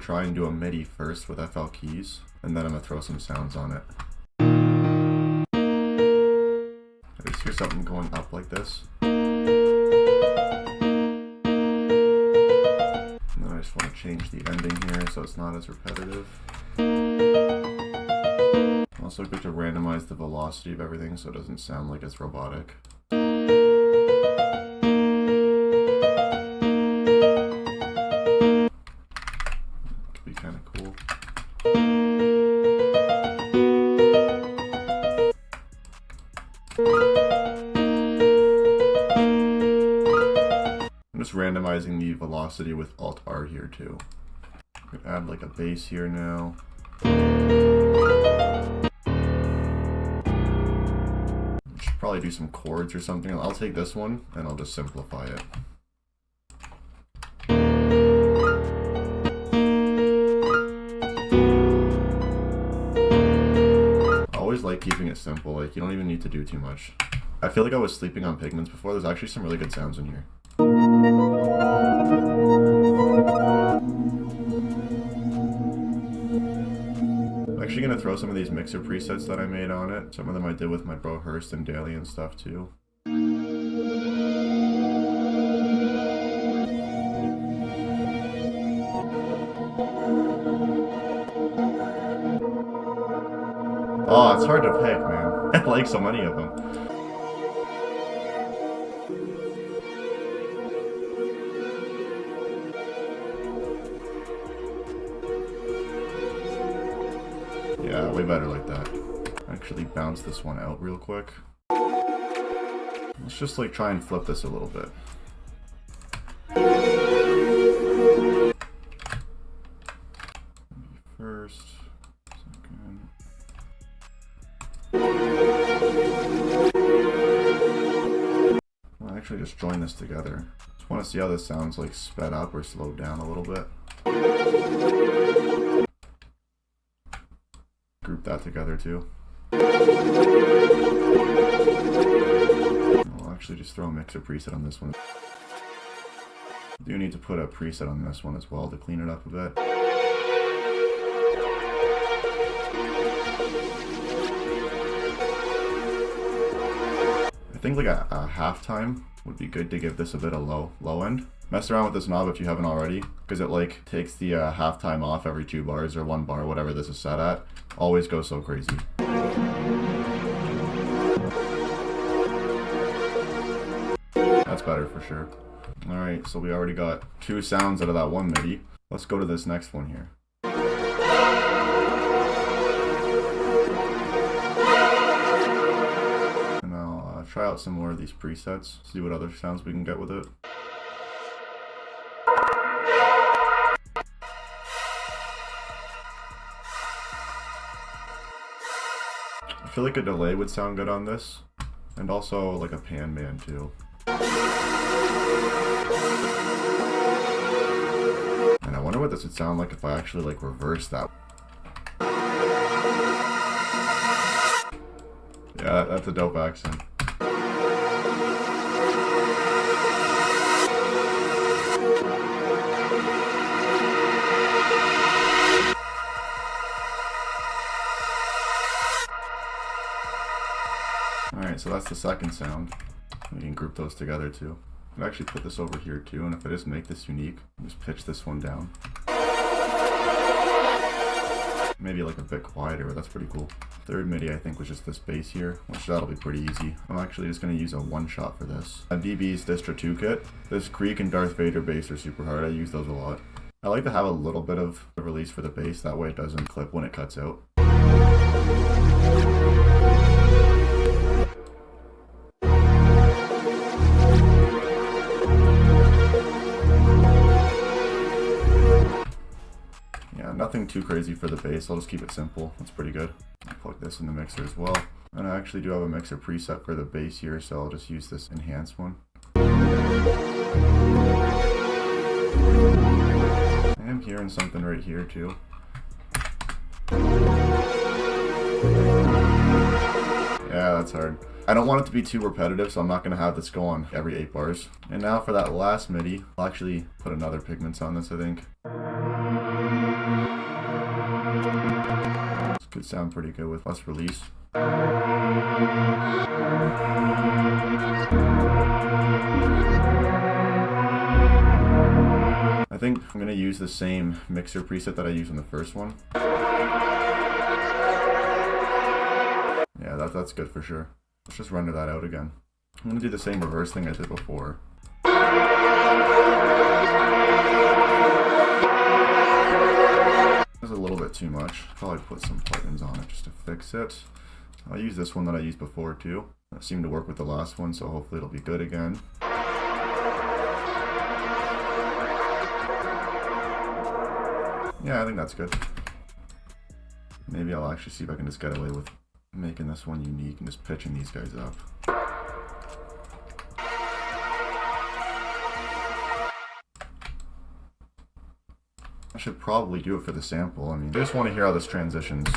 try and do a MIDI first with FL keys, and then I'm gonna throw some sounds on it. I just hear something going up like this. And then I just want to change the ending here so it's not as repetitive. Also good to randomize the velocity of everything so it doesn't sound like it's robotic. Could be kind of cool. I'm just randomizing the velocity with Alt-R here too. Could add like a bass here now. Should probably do some chords or something. I'll take this one and I'll just simplify it. I always like keeping it simple, like you don't even need to do too much. I feel like I was sleeping on Pigments before. There's actually some really good sounds in here. I'm actually going to throw some of these mixer presets that I made on it. Some of them I did with my bro Hurst and Daly and stuff too. Oh, it's hard to pick, man. I like so many of them. Yeah, way better like that. Actually bounce this one out real quick. Let's just like try and flip this a little bit. First, second. I'll actually just join this together. Just want to see how this sounds like sped up or slowed down a little bit. Group that together too. I'll actually just throw a mixer preset on this one. I do need to put a preset on this one as well to clean it up a bit. I think like a halftime would be good to give this a bit of low end. Mess around with this knob if you haven't already, because it like takes the halftime off every 2 bars or 1 bar, whatever this is set at. Always goes so crazy. That's better for sure. Alright, so we already got 2 sounds out of that one MIDI. Let's go to this next one here. And I'll try out some more of these presets, see what other sounds we can get with it. I feel like a delay would sound good on this, and also like a pan man too. And I wonder what this would sound like if I actually like reverse that. Yeah, that's a dope accent. Alright, so that's the second sound. We can group those together too. I'll actually put this over here too, and if I just make this unique, just pitch this one down. Maybe like a bit quieter, but that's pretty cool. Third MIDI I think was just this bass here, which that'll be pretty easy. I'm actually just going to use a one shot for this. DB's Distro 2 kit. This Creek and Darth Vader bass are super hard. I use those a lot. I like to have a little bit of a release for the bass, that way it doesn't clip when it cuts out. Nothing too crazy for the bass, I'll just keep it simple. That's pretty good. I'll plug this in the mixer as well. And I actually do have a mixer preset for the bass here, so I'll just use this enhanced one. I am hearing something right here too. Yeah, that's hard. I don't want it to be too repetitive, so I'm not going to have this go on every 8 bars. And now for that last MIDI, I'll actually put another Pigments on this, I think. Could sound pretty good with less release. I think I'm going to use the same mixer preset that I used in the first one. Yeah, that's good for sure. Let's just render that out again. I'm going to do the same reverse thing I did before. That's a little bit too much. Probably put some plugins on it just to fix it. I'll use this one that I used before too. It seemed to work with the last one, so hopefully it'll be good again. Yeah, I think that's good. Maybe I'll actually see if I can just get away with making this one unique and just pitching these guys up. I should probably do it for the sample. I mean, I just want to hear how this transitions.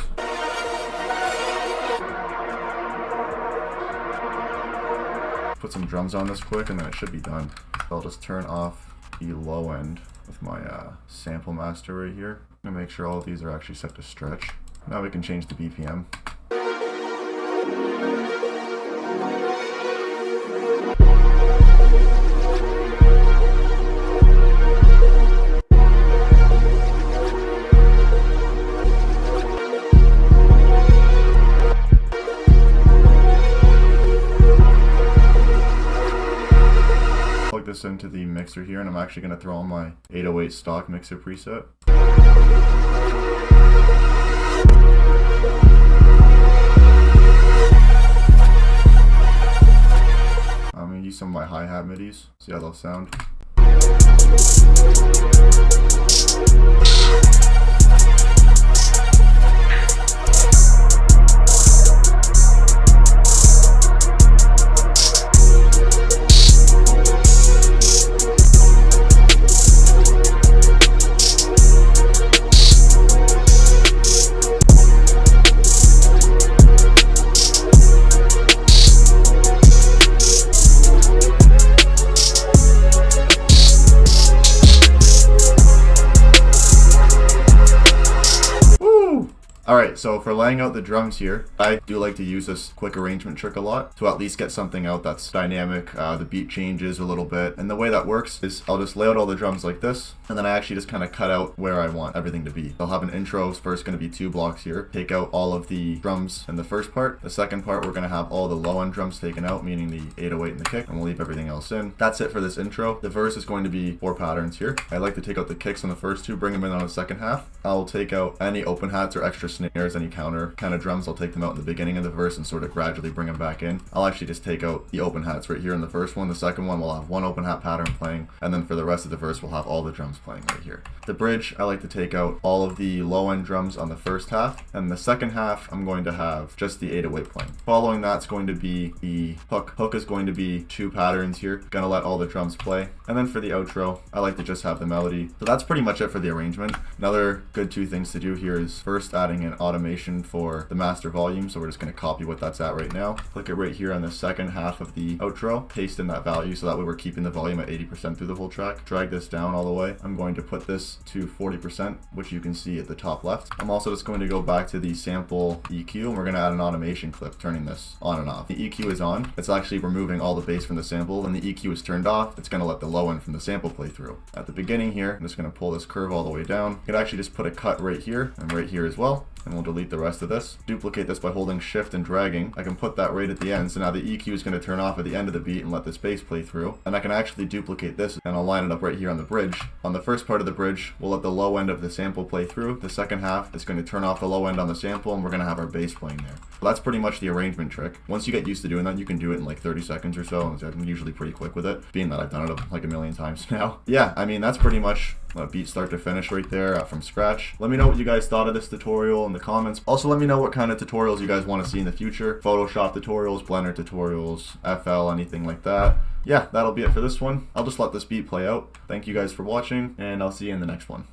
Put some drums on this quick and then it should be done. I'll just turn off the low end with my sample master right here. I'm gonna make sure all of these are actually set to stretch. Now we can change the BPM. Plug this into the mixer here, and I'm actually going to throw on my 808 stock mixer preset. I'm going to use some of my hi-hat midis, see how they'll sound. Alright, so for laying out the drums here, I do like to use this quick arrangement trick a lot to at least get something out that's dynamic. The beat changes a little bit, and the way that works is I'll just lay out all the drums like this, and then I actually just kind of cut out where I want everything to be. I'll have an intro, first going to be 2 blocks here, take out all of the drums in the first part. The second part, we're going to have all the low end drums taken out, meaning the 808 and the kick, and we'll leave everything else in. That's it for this intro. The verse is going to be 4 patterns here. I like to take out the kicks on the first 2, bring them in on the second half. I'll take out any open hats or extra snares, any counter kind of drums. I'll take them out in the beginning of the verse and sort of gradually bring them back in. I'll actually just take out the open hats right here in the first one. The second one, we'll have 1 open hat pattern playing, and then for the rest of the verse, we'll have all the drums playing right here. The bridge, I like to take out all of the low end drums on the first half, and the second half, I'm going to have just the 808 playing. Following that's going to be the hook. Hook is going to be 2 patterns here. Gonna let all the drums play. And then for the outro, I like to just have the melody. So that's pretty much it for the arrangement. Another good 2 things to do here is first adding an automation for the master volume. So we're just going to copy what that's at right now. Click it right here on the second half of the outro, paste in that value so that way we're keeping the volume at 80% through the whole track. Drag this down all the way. I'm going to put this to 40%, which you can see at the top left. I'm also just going to go back to the sample EQ, and we're going to add an automation clip turning this on and off. The EQ is on. It's actually removing all the bass from the sample. When the EQ is turned off, it's going to let the low end from the sample play through. At the beginning here, I'm just going to pull this curve all the way down. You could actually just put a cut right here and right here as well, and we'll delete the rest of this. Duplicate this by holding shift and dragging. I can put that right at the end, so now the EQ is going to turn off at the end of the beat and let this bass play through. And I can actually duplicate this and I'll line it up right here on the bridge. On the first part of the bridge, we'll let the low end of the sample play through. The second half is going to turn off the low end on the sample, and we're going to have our bass playing there. So that's pretty much the arrangement trick. Once you get used to doing that, you can do it in like 30 seconds or so, and I'm usually pretty quick with it, being that I've done it like a million times now. Yeah, I mean, that's pretty much a beat start to finish right there from scratch. Let me know what you guys thought of this tutorial in the comments. Also, let me know what kind of tutorials you guys want to see in the future. Photoshop tutorials, Blender tutorials, FL, anything like that. Yeah, that'll be it for this one. I'll just let this beat play out. Thank you guys for watching, and I'll see you in the next one.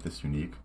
this unique.